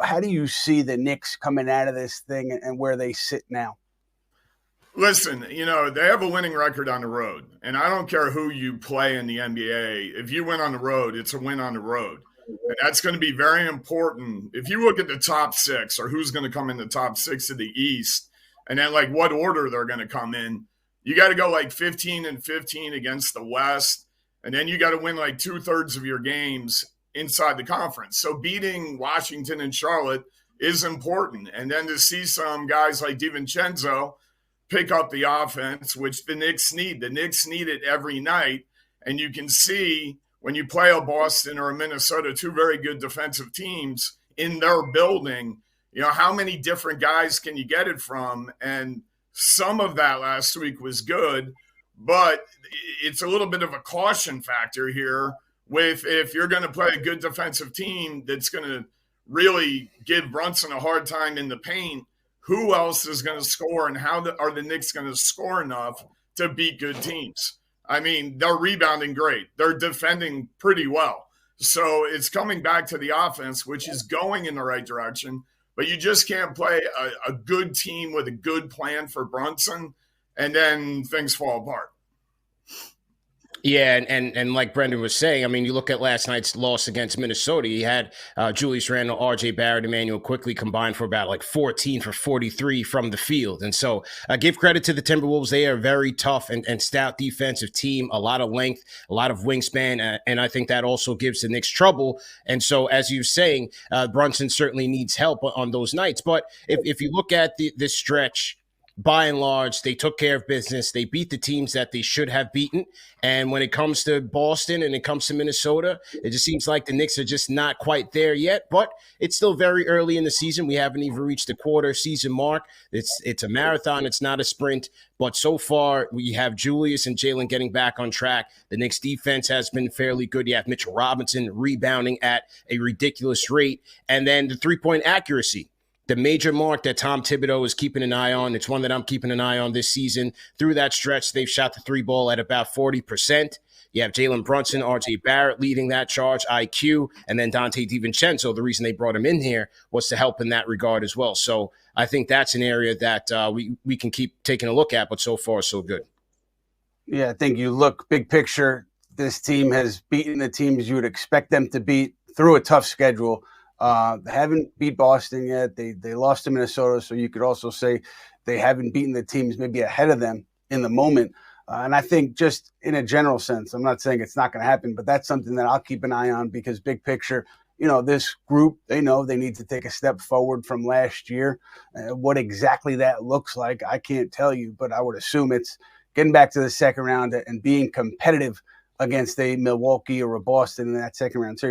How do you see the Knicks coming out of this thing and where they sit now? Listen, they have a winning record on the road, and I don't care who you play in the NBA. If you win on the road, it's a win on the road. And that's going to be very important. If you look at the top six or who's going to come in the top six of the East, and then like what order they're going to come in, you got to go like 15-15 against the West, and then you got to win like 2/3 of your games inside the conference. So beating Washington and Charlotte is important. And then to see some guys like DiVincenzo pick up the offense, which the Knicks need. The Knicks need it every night. And you can see when you play a Boston or a Minnesota, two very good defensive teams in their building, how many different guys can you get it from? And some of that last week was good, but it's a little bit of a caution factor here with if you're going to play a good defensive team that's going to really give Brunson a hard time in the paint, who else is going to score, and how are the Knicks going to score enough to beat good teams? I mean, they're rebounding great. They're defending pretty well. So it's coming back to the offense, which is going in the right direction. But you just can't play a good team with a good plan for Brunson, and then things fall apart. Yeah, and like Brendan was saying, I mean, you look at last night's loss against Minnesota. You had Julius Randle, RJ Barrett, Emmanuel quickly combined for about like 14 for 43 from the field. And so give credit to the Timberwolves. They are a very tough and stout defensive team, a lot of length, a lot of wingspan, and I think that also gives the Knicks trouble. And so, as you're saying, Brunson certainly needs help on those nights. But if you look at this stretch, by and large, they took care of business. They beat the teams that they should have beaten. And when it comes to Boston and it comes to Minnesota, it just seems like the Knicks are just not quite there yet. But it's still very early in the season. We haven't even reached the quarter season mark. It's a marathon. It's not a sprint. But so far, we have Julius and Jalen getting back on track. The Knicks defense has been fairly good. You have Mitchell Robinson rebounding at a ridiculous rate. And then the three-point accuracy. The major mark that Tom Thibodeau is keeping an eye on. It's one that I'm keeping an eye on this season. Through that stretch, they've shot the three ball at about 40%. You have Jalen Brunson, RJ Barrett leading that charge, IQ, and then Dante DiVincenzo. The reason they brought him in here was to help in that regard as well. So I think that's an area that we can keep taking a look at, but so far, so good. Yeah, I think you look big picture. This team has beaten the teams you would expect them to beat through a tough schedule. They haven't beat Boston yet. They lost to Minnesota, so you could also say they haven't beaten the teams maybe ahead of them in the moment. And I think just in a general sense, I'm not saying it's not going to happen, but that's something that I'll keep an eye on because big picture, this group, they know they need to take a step forward from last year. What exactly that looks like, I can't tell you, but I would assume it's getting back to the second round and being competitive against a Milwaukee or a Boston in that second round series.